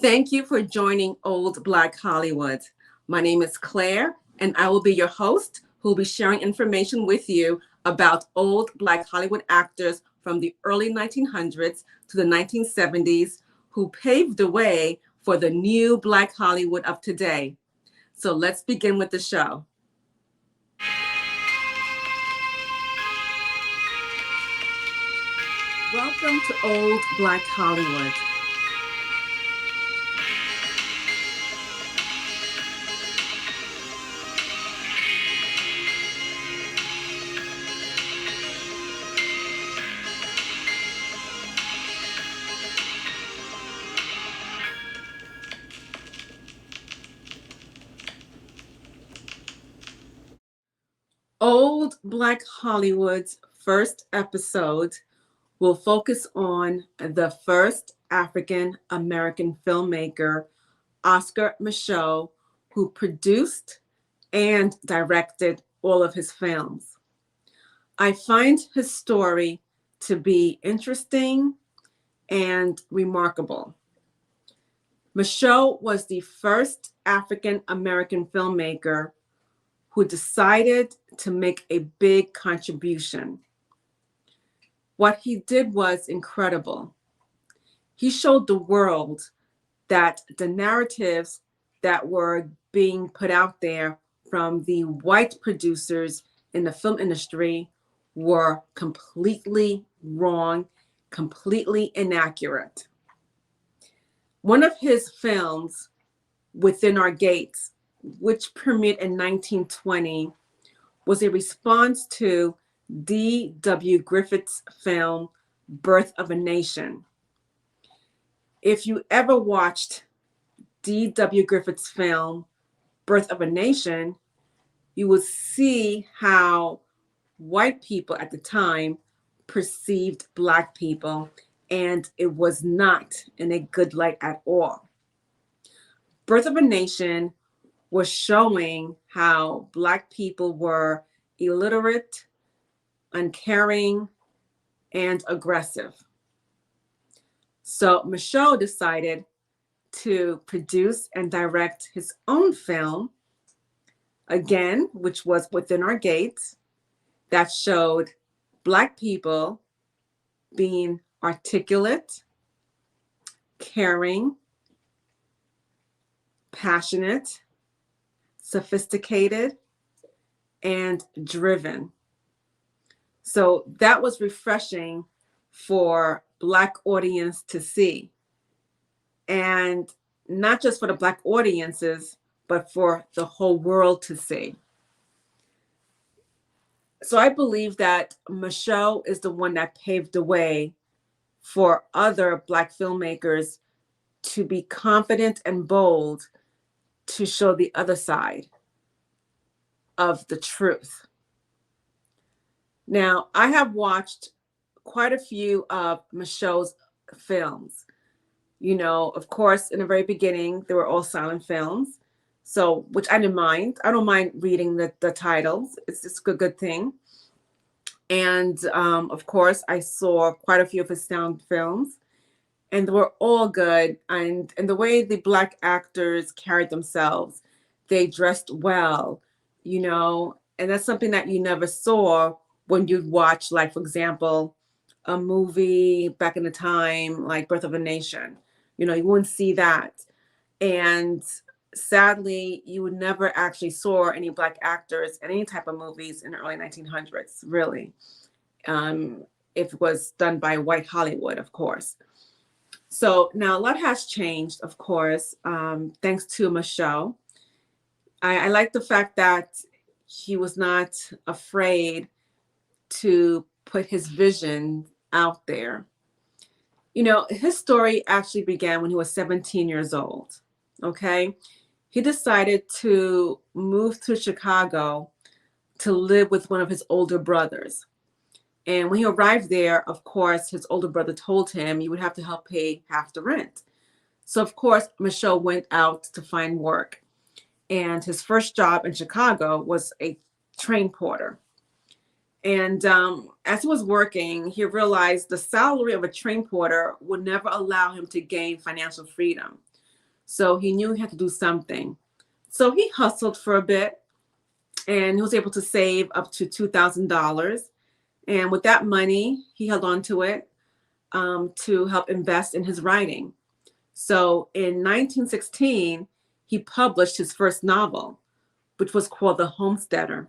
Thank you for joining Old Black Hollywood. My name is Claire, and I will be your host who will be sharing information with you about old Black Hollywood actors from the early 1900s to the 1970s who paved the way for the new Black Hollywood of today. So let's begin with the show. Welcome to Old Black Hollywood. Old Black Hollywood's first episode will focus on the first African American filmmaker, Oscar Micheux, who produced and directed all of his films. I find his story to be interesting and remarkable. Micheux was the first African American filmmaker who decided to make a big contribution. What he did was incredible. He showed the world that the narratives that were being put out there from the white producers in the film industry were completely wrong, completely inaccurate. One of his films, Within Our Gates, which premiered in 1920, was a response to D.W. Griffith's film, Birth of a Nation. If you ever watched D.W. Griffith's film, Birth of a Nation, you will see how white people at the time perceived Black people, and it was not in a good light at all. Birth of a Nation was showing how Black people were illiterate, uncaring, and aggressive. So Micheux decided to produce and direct his own film, again, which was Within Our Gates, that showed Black people being articulate, caring, passionate, sophisticated, and driven. So that was refreshing for Black audience to see. And not just for the Black audiences, but for the whole world to see. So I believe that Micheux is the one that paved the way for other Black filmmakers to be confident and bold to show the other side of the truth. Now, I have watched quite a few of Micheux's films. You know, of course, in the very beginning, they were all silent films. So, which I didn't mind. I don't mind reading the titles. It's just a good thing. And of course, I saw quite a few of his sound films, and they were all good. And the way the Black actors carried themselves, they dressed well, you know, and that's something that you never saw when you'd watch, like, for example, a movie back in the time, like Birth of a Nation. You know, you wouldn't see that. And sadly, you would never actually saw any Black actors in any type of movies in the early 1900s, really. If it was done by white Hollywood, of course. So now a lot has changed, of course, thanks to Micheux. I like the fact that he was not afraid to put his vision out there. You know, his story actually began when he was 17 years old. Okay. He decided to move to Chicago to live with one of his older brothers. And when he arrived there, of course, his older brother told him you would have to help pay half the rent. So, of course, Micheux went out to find work. And his first job in Chicago was a train porter. And as he was working, he realized the salary of a train porter would never allow him to gain financial freedom. So he knew he had to do something. So he hustled for a bit, and he was able to save up to $2,000. And with that money, he held on to it to help invest in his writing. So in 1916, he published his first novel, which was called The Homesteader.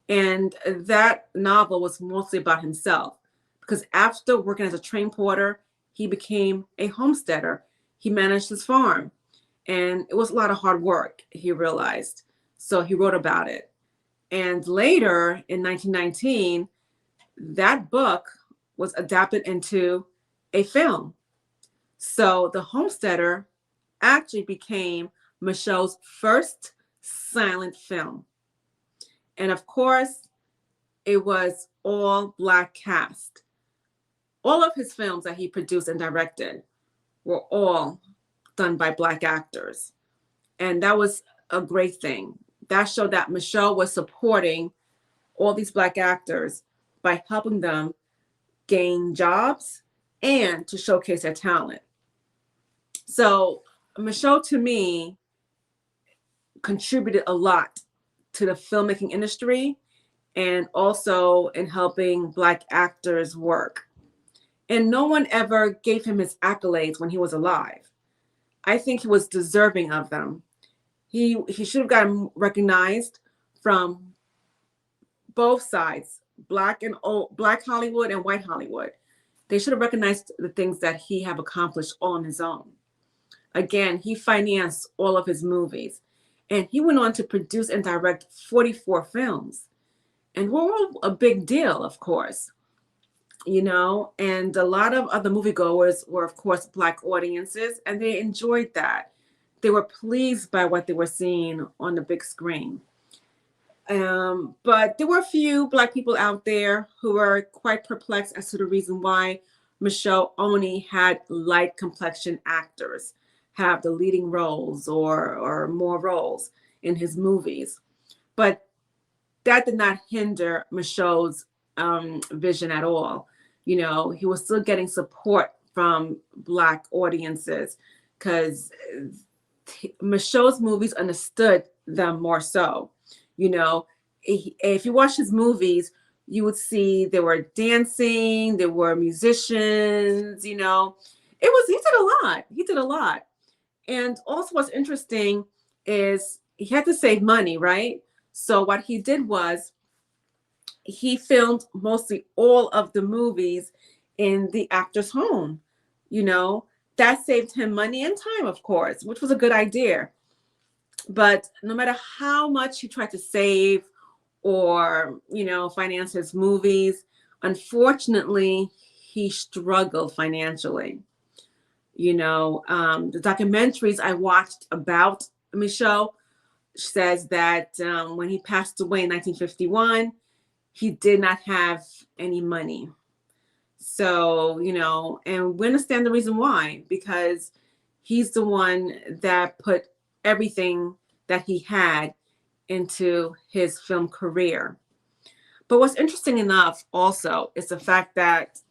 And that novel was mostly about himself because after working as a train porter, he became a homesteader. He managed his farm, and it was a lot of hard work, he realized. So he wrote about it. And later in 1919, that book was adapted into a film. So The Homesteader actually became Micheux's first silent film. And of course, it was all Black cast. All of his films that he produced and directed were all done by Black actors. And that was a great thing. That showed that Micheux was supporting all these Black actors by helping them gain jobs and to showcase their talent. So Micheux, to me, contributed a lot to the filmmaking industry and also in helping Black actors work. And no one ever gave him his accolades when he was alive. I think he was deserving of them. He should have gotten recognized from both sides, Black Hollywood and white Hollywood. They should have recognized the things that he have accomplished all on his own. Again, he financed all of his movies, and he went on to produce and direct 44 films. And we're all a big deal, of course, and a lot of other moviegoers were, of course, Black audiences, and they enjoyed that. They were pleased by what they were seeing on the big screen. But there were a few Black people out there who were quite perplexed as to the reason why Micheux only had light complexion actors have the leading roles or more roles in his movies. But that did not hinder Micheux's vision at all. He was still getting support from Black audiences because Micheux's movies understood them more so. If you watch his movies, you would see there were dancing, there were musicians, he did a lot. He did a lot. And also what's interesting is he had to save money, right? So what he did was he filmed mostly all of the movies in the actor's home. That saved him money and time, of course, which was a good idea. But no matter how much he tried to save or, finance his movies, unfortunately, he struggled financially. The documentaries I watched about Micheux says that when he passed away in 1951, he did not have any money. So, and we understand the reason why, because he's the one that put everything that he had into his film career. But what's interesting enough also is the fact that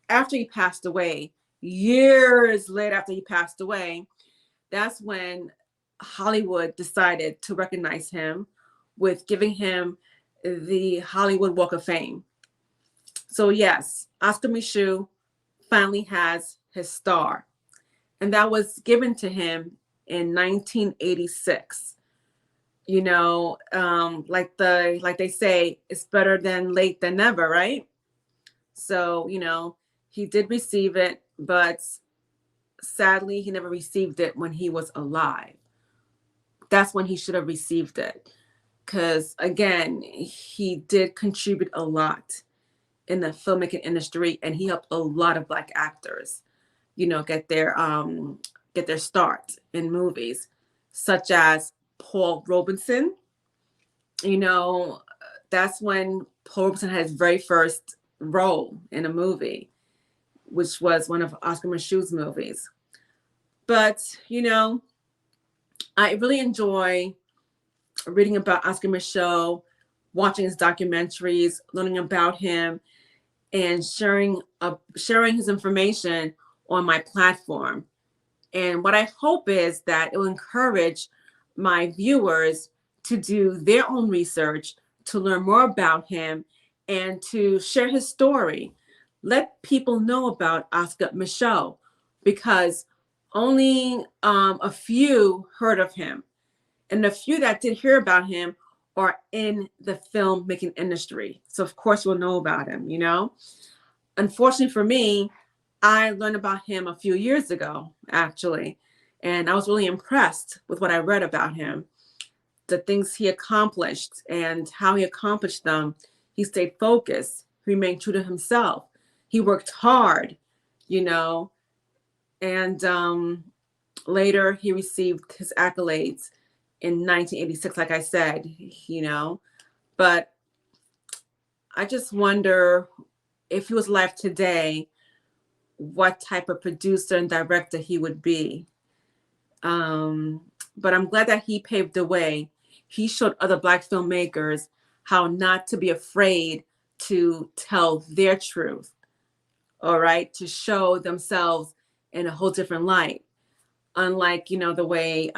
after he passed away, years later after he passed away, that's when Hollywood decided to recognize him with giving him the Hollywood Walk of Fame. So yes, Oscar Micheux finally has his star, and that was given to him in 1986. Like they say, it's better than late than never, right? So, he did receive it, but sadly, he never received it when he was alive. That's when he should have received it. Because again, he did contribute a lot in the filmmaking industry, and he helped a lot of Black actors, get their start in movies, such as Paul Robeson. That's when Paul Robeson had his very first role in a movie, which was one of Oscar Micheux's movies. But, I really enjoy reading about Oscar Micheux, watching his documentaries, learning about him, and sharing his information on my platform. And what I hope is that it will encourage my viewers to do their own research, to learn more about him, and to share his story. Let people know about Oscar Micheux, because only a few heard of him. And the few that did hear about him are in the filmmaking industry. So, of course, we'll know about him, you know? Unfortunately for me, I learned about him a few years ago, actually. And I was really impressed with what I read about him, the things he accomplished and how he accomplished them. He stayed focused, he remained true to himself. He worked hard, you know, and later he received his accolades in 1986, like I said, you know. But I just wonder if he was alive today, what type of producer and director he would be. But I'm glad that he paved the way. He showed other Black filmmakers how not to be afraid to tell their truth, all right, to show themselves in a whole different light. Unlike, you know, the way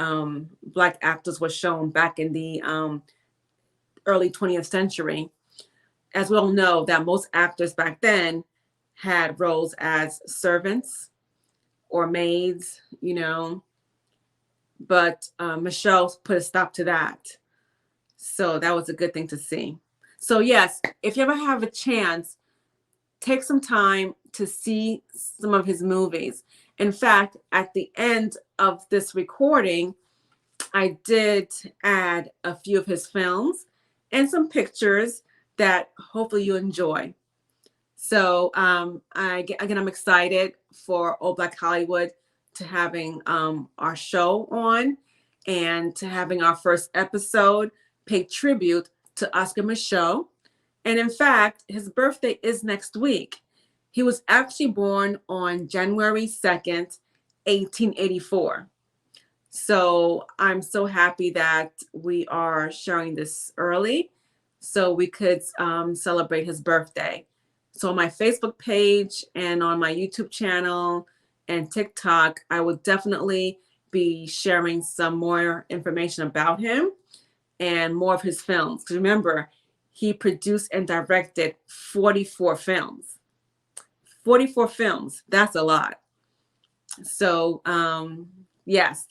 Black actors were shown back in the early 20th century. As we all know, that most actors back then had roles as servants or maids, you know, but Michelle put a stop to that. So that was a good thing to see. So yes, if you ever have a chance, take some time to see some of his movies. In fact, at the end of this recording, I did add a few of his films and some pictures that hopefully you enjoy. So I'm excited for Old Black Hollywood to having our show on and to having our first episode pay tribute to Oscar Micheux. And in fact, his birthday is next week. He was actually born on January 2nd, 1884. So I'm so happy that we are sharing this early so we could celebrate his birthday. So on my Facebook page and on my YouTube channel and TikTok, I will definitely be sharing some more information about him and more of his films. Because remember, he produced and directed 44 films. 44 films, that's a lot. So, yes,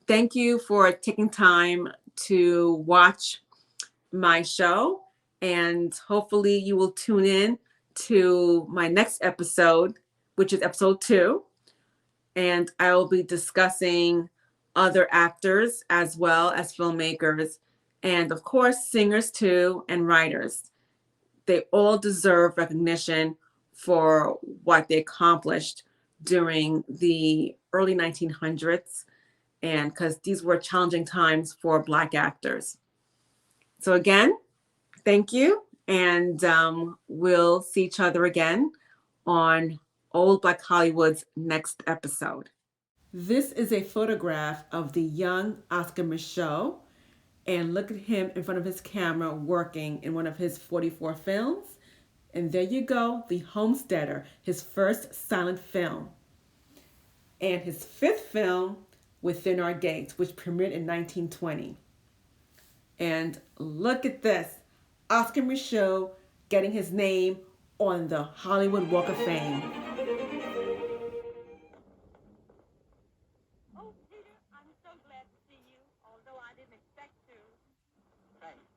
thank you for taking time to watch my show. And hopefully, you will tune in to my next episode, which is episode 2. And I will be discussing other actors as well as filmmakers, and of course, singers too, and writers. They all deserve recognition for what they accomplished during the early 1900s, and because these were challenging times for Black actors. So again, thank you, and we'll see each other again on Old Black Hollywood's next episode. This is a photograph of the young Oscar Micheux, and look at him in front of his camera working in one of his 44 films. And there you go, The Homesteader, his first silent film. And his 5th film, Within Our Gates, which premiered in 1920. And look at this, Oscar Micheux getting his name on the Hollywood Walk of Fame. Oh, Peter, I'm so glad to see you, although I didn't expect to. Thanks.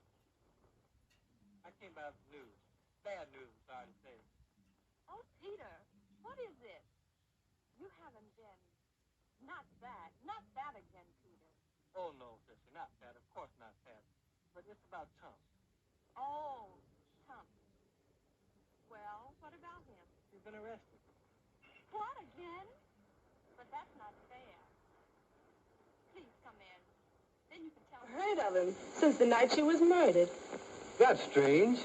I came by with news. Bad news, sorry to say. Oh, Peter, what is it? You haven't been... Not that again, Peter. Oh, no, sister, not that. Of course not that. But it's about Tom. Oh, Chump. Well, what about him? He's been arrested. What, again? But that's not fair. Please come in. Then you can tell me. Heard of him since the night she was murdered. That's strange.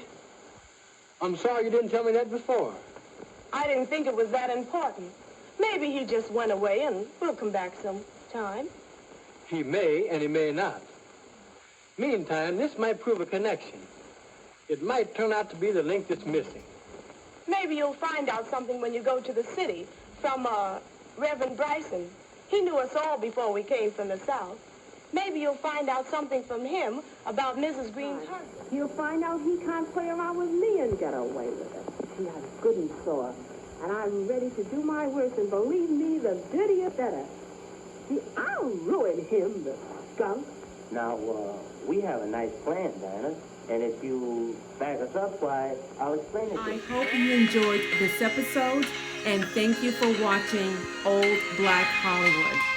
I'm sorry you didn't tell me that before. I didn't think it was that important. Maybe he just went away and we'll come back sometime. He may and he may not. Meantime, this might prove a connection. It might turn out to be the link that's missing. Maybe you'll find out something when you go to the city from Reverend Bryson. He knew us all before we came from the South. Maybe you'll find out something from him about Mrs. Green's husband. He'll find out he can't play around with me and get away with it. See, I'm good and sore, and I'm ready to do my worst, and believe me, the dirtier better. See, I'll ruin him, the skunk. Now, we have a nice plan, Diana, and if you back us up, why, I'll explain it to I you. hope you enjoyed this episode, and thank you for watching Old Black Hollywood.